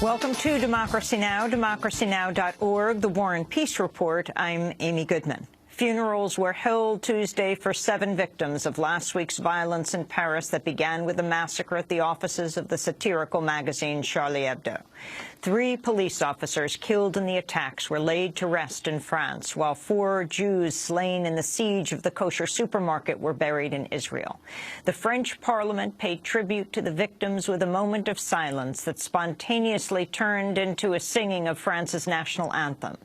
Welcome to Democracy Now!, democracynow.org, The War and Peace Report. I'm Amy Goodman. Funerals were held Tuesday for 7 victims of last week's violence in Paris that began with a massacre at the offices of the satirical magazine Charlie Hebdo. 3 police officers killed in the attacks were laid to rest in France, while 4 Jews slain in the siege of the kosher supermarket were buried in Israel. The French Parliament paid tribute to the victims with a moment of silence that spontaneously turned into a singing of France's national anthem.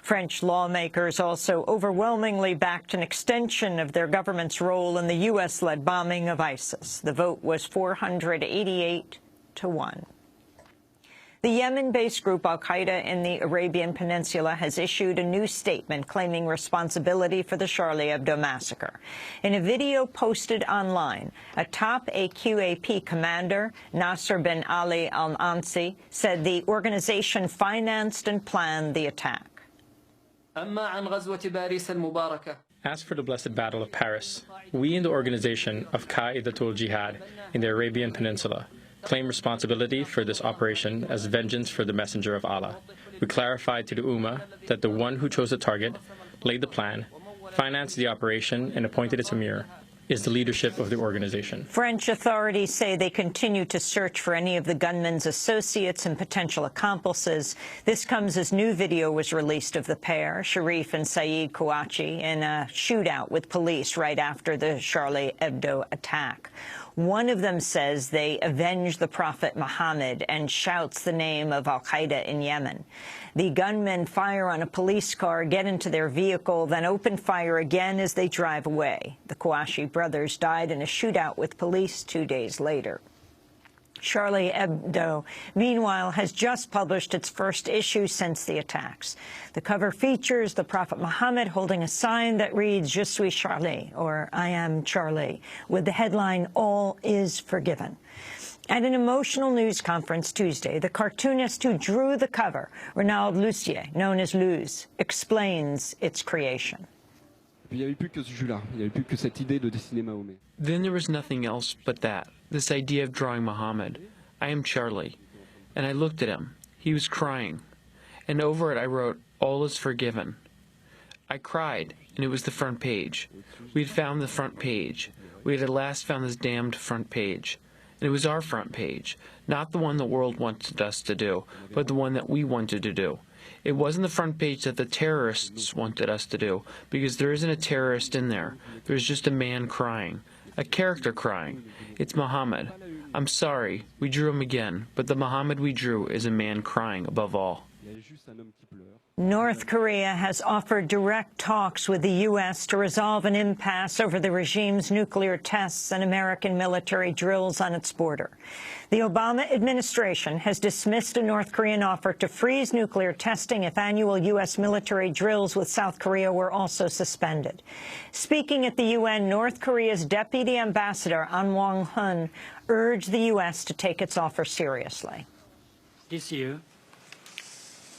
French lawmakers also overwhelmingly backed an extension of their government's role in the U.S.-led bombing of ISIS. The vote was 488 to 1. The Yemen-based group al-Qaeda in the Arabian Peninsula has issued a new statement claiming responsibility for the Charlie Hebdo massacre. In a video posted online, a top AQAP commander, Nasser bin Ali al-Ansi, said the organization financed and planned the attack. As for the Blessed Battle of Paris, we in the organization of Qa'idatul Jihad in the Arabian Peninsula claim responsibility for this operation as vengeance for the messenger of Allah. We clarified to the Ummah that the one who chose the target, laid the plan, financed the operation, and appointed its emir is the leadership of the organization. French authorities say they continue to search for any of the gunmen's associates and potential accomplices. This comes as new video was released of the pair, Sharif and Saeed Kouachi, in a shootout with police right after the Charlie Hebdo attack. One of them says they avenged the Prophet Muhammad and shouts the name of al-Qaeda in Yemen. The gunmen fire on a police car, get into their vehicle, then open fire again as they drive away. The Kouachi brothers died in a shootout with police 2 days later. Charlie Hebdo, meanwhile, has just published its first issue since the attacks. The cover features the Prophet Muhammad holding a sign that reads, Je suis Charlie, or I am Charlie, with the headline, All is Forgiven. At an emotional news conference Tuesday, the cartoonist who drew the cover, Ronald Lucier, known as Luz, explains its creation. Then there was nothing else but that, this idea of drawing Muhammad. I am Charlie. And I looked at him. He was crying. And over it I wrote, All is forgiven. I cried, and it was the front page. We had found the front page. We had at last found this damned front page. And it was our front page, not the one the world wanted us to do, but the one that we wanted to do. It wasn't the front page that the terrorists wanted us to do, because there isn't a terrorist in there. There's just a man crying, a character crying. It's Muhammad. I'm sorry, we drew him again, but the Muhammad we drew is a man crying above all. North Korea has offered direct talks with the U.S. to resolve an impasse over the regime's nuclear tests and American military drills on its border. The Obama administration has dismissed a North Korean offer to freeze nuclear testing if annual U.S. military drills with South Korea were also suspended. Speaking at the UN, North Korea's Deputy Ambassador An Wong-hun urged the U.S. to take its offer seriously. This year,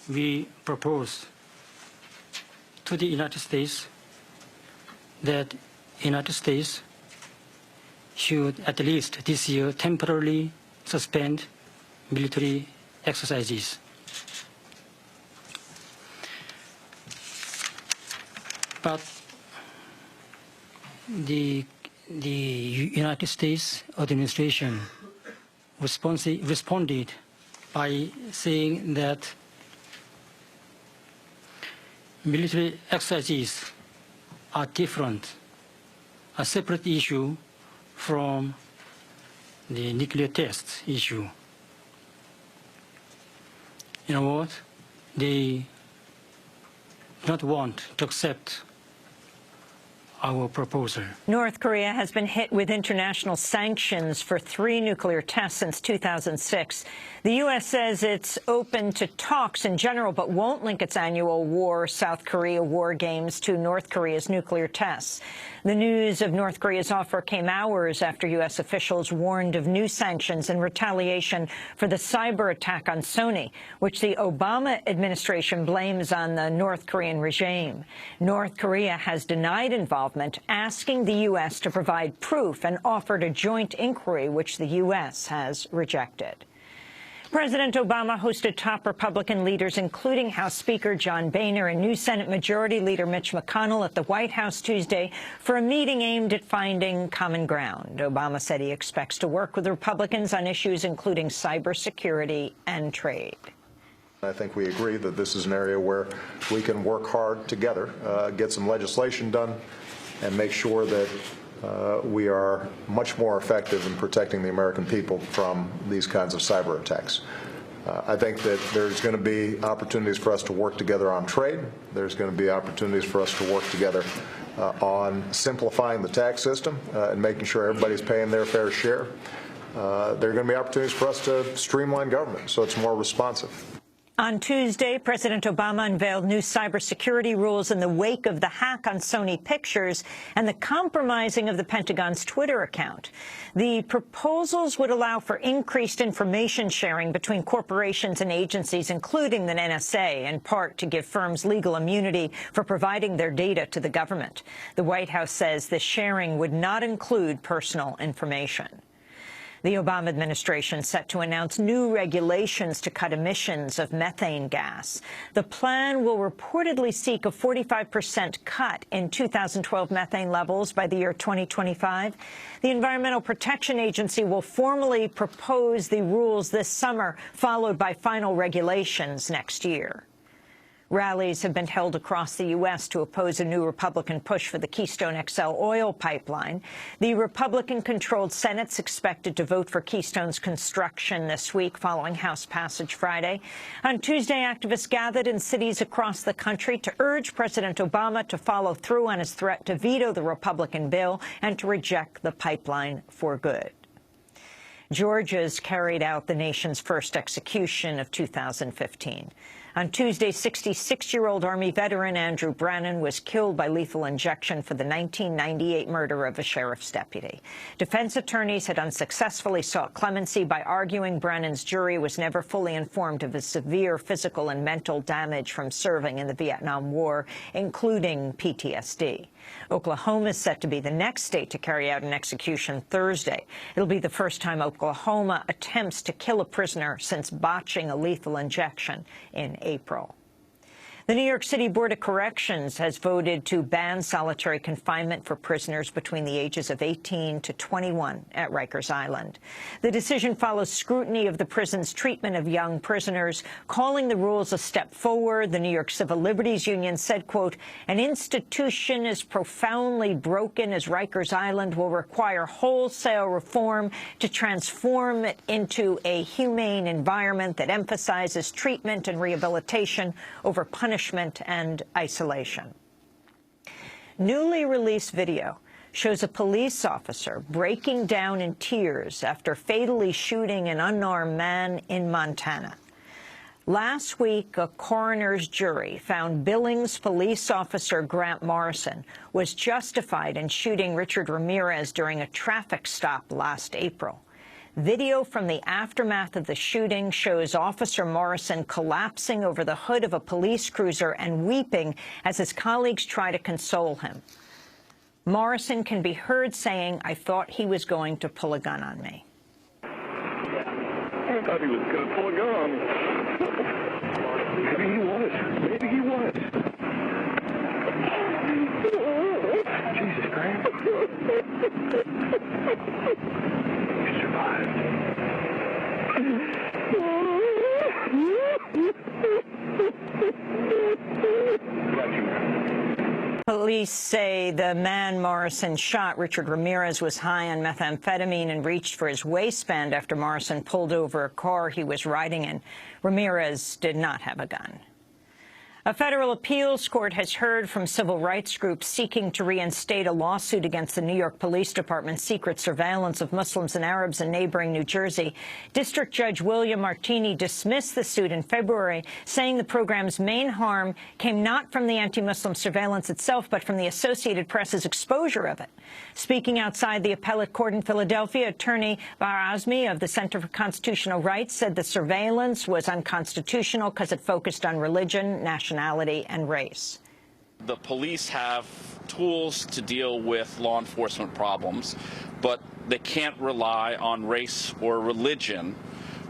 we propose to the United States that the United States should at least this year temporarily suspend military exercises. But the United States administration responded by saying that military exercises are different, a separate issue from the nuclear test issue. You know what? They do not want to accept our proposal. North Korea has been hit with international sanctions for 3 nuclear tests since 2006. The U.S. says it's open to talks in general, but won't link its annual South Korea war games to North Korea's nuclear tests. The news of North Korea's offer came hours after U.S. officials warned of new sanctions in retaliation for the cyber attack on Sony, which the Obama administration blames on the North Korean regime. North Korea has denied involvement, asking the U.S. to provide proof and offered a joint inquiry, which the U.S. has rejected. President Obama hosted top Republican leaders, including House Speaker John Boehner and new Senate Majority Leader Mitch McConnell at the White House Tuesday for a meeting aimed at finding common ground. Obama said he expects to work with Republicans on issues including cybersecurity and trade. I think we agree that this is an area where we can work hard together, get some legislation done, and make sure that we are much more effective in protecting the American people from these kinds of cyber attacks. I think that there's going to be opportunities for us to work together on trade. There's going to be opportunities for us to work together on simplifying the tax system and making sure everybody's paying their fair share. There are going to be opportunities for us to streamline government so it's more responsive. On Tuesday, President Obama unveiled new cybersecurity rules in the wake of the hack on Sony Pictures and the compromising of the Pentagon's Twitter account. The proposals would allow for increased information sharing between corporations and agencies, including the NSA, in part to give firms legal immunity for providing their data to the government. The White House says the sharing would not include personal information. The Obama administration set to announce new regulations to cut emissions of methane gas. The plan will reportedly seek a 45% cut in 2012 methane levels by the year 2025. The Environmental Protection Agency will formally propose the rules this summer, followed by final regulations next year. Rallies have been held across the U.S. to oppose a new Republican push for the Keystone XL oil pipeline. The Republican-controlled Senate's expected to vote for Keystone's construction this week following House passage Friday. On Tuesday, activists gathered in cities across the country to urge President Obama to follow through on his threat to veto the Republican bill and to reject the pipeline for good. Georgia's carried out the nation's first execution of 2015. On Tuesday, 66-year-old Army veteran Andrew Brennan was killed by lethal injection for the 1998 murder of a sheriff's deputy. Defense attorneys had unsuccessfully sought clemency by arguing Brennan's jury was never fully informed of his severe physical and mental damage from serving in the Vietnam War, including PTSD. Oklahoma is set to be the next state to carry out an execution Thursday. It'll be the first time Oklahoma attempts to kill a prisoner since botching a lethal injection in April. The New York City Board of Corrections has voted to ban solitary confinement for prisoners between the ages of 18 to 21 at Rikers Island. The decision follows scrutiny of the prison's treatment of young prisoners, calling the rules a step forward. The New York Civil Liberties Union said, quote, "An institution as profoundly broken as Rikers Island will require wholesale reform to transform it into a humane environment that emphasizes treatment and rehabilitation over punishment and isolation." Newly released video shows a police officer breaking down in tears after fatally shooting an unarmed man in Montana. Last week, a coroner's jury found Billings police officer Grant Morrison was justified in shooting Richard Ramirez during a traffic stop last April. Video from the aftermath of the shooting shows Officer Morrison collapsing over the hood of a police cruiser and weeping as his colleagues try to console him. Morrison can be heard saying, "I thought he was going to pull a gun on me." I thought he was going to pull a gun on me. Maybe he was. Maybe he was. Jesus Christ. You survived. Police say the man Morrison shot, Richard Ramirez, was high on methamphetamine and reached for his waistband after Morrison pulled over a car he was riding in. Ramirez did not have a gun. A federal appeals court has heard from civil rights groups seeking to reinstate a lawsuit against the New York Police Department's secret surveillance of Muslims and Arabs in neighboring New Jersey. District Judge William Martini dismissed the suit in February, saying the program's main harm came not from the anti-Muslim surveillance itself, but from the Associated Press's exposure of it. Speaking outside the appellate court in Philadelphia, attorney Bar Azmi of the Center for Constitutional Rights said the surveillance was unconstitutional because it focused on religion, nationality, and race. The police have tools to deal with law enforcement problems, but they can't rely on race or religion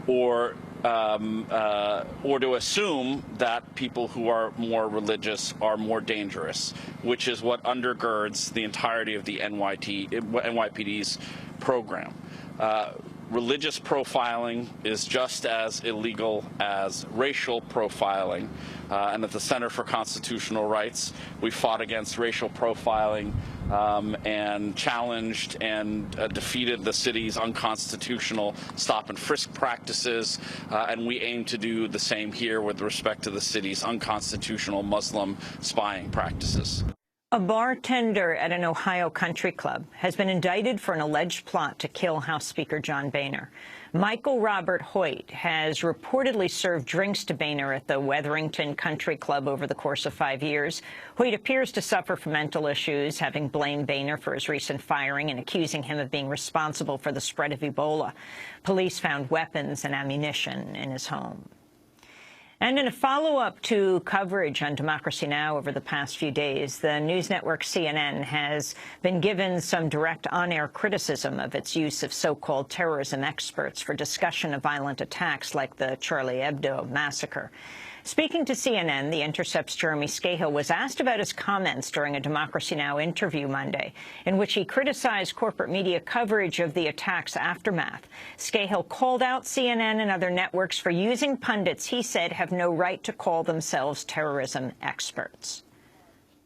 or or to assume that people who are more religious are more dangerous, which is what undergirds the entirety of the NYPD's program. Religious profiling is just as illegal as racial profiling, and at the Center for Constitutional Rights, we fought against racial profiling and challenged and defeated the city's unconstitutional stop and frisk practices, and we aim to do the same here with respect to the city's unconstitutional Muslim spying practices. A bartender at an Ohio country club has been indicted for an alleged plot to kill House Speaker John Boehner. Michael Robert Hoyt has reportedly served drinks to Boehner at the Wetherington Country Club over the course of 5 years. Hoyt appears to suffer from mental issues, having blamed Boehner for his recent firing and accusing him of being responsible for the spread of Ebola. Police found weapons and ammunition in his home. And in a follow-up to coverage on Democracy Now! Over the past few days, the news network CNN has been given some direct on-air criticism of its use of so-called terrorism experts for discussion of violent attacks like the Charlie Hebdo massacre. Speaking to CNN, The Intercept's Jeremy Scahill was asked about his comments during a Democracy Now! Interview Monday, in which he criticized corporate media coverage of the attack's aftermath. Scahill called out CNN and other networks for using pundits he said have no right to call themselves terrorism experts.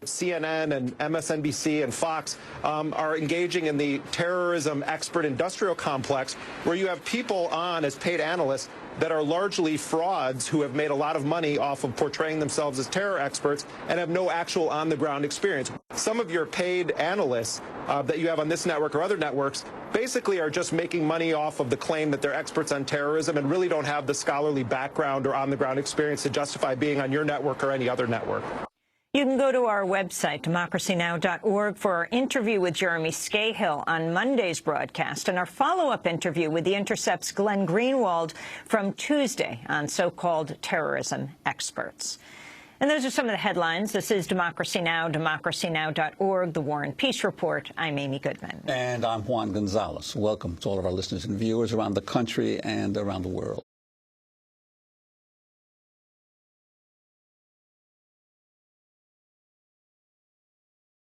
CNN and MSNBC and Fox are engaging in the terrorism expert industrial complex, where you have people on as paid analysts that are largely frauds who have made a lot of money off of portraying themselves as terror experts and have no actual on-the-ground experience. Some of your paid analysts that you have on this network or other networks basically are just making money off of the claim that they're experts on terrorism and really don't have the scholarly background or on-the-ground experience to justify being on your network or any other network. You can go to our website, democracynow.org, for our interview with Jeremy Scahill on Monday's broadcast and our follow-up interview with The Intercept's Glenn Greenwald from Tuesday on so-called terrorism experts. And those are some of the headlines. This is Democracy Now!, democracynow.org, The War and Peace Report. I'm Amy Goodman. And I'm Juan Gonzalez. Welcome to all of our listeners and viewers around the country and around the world.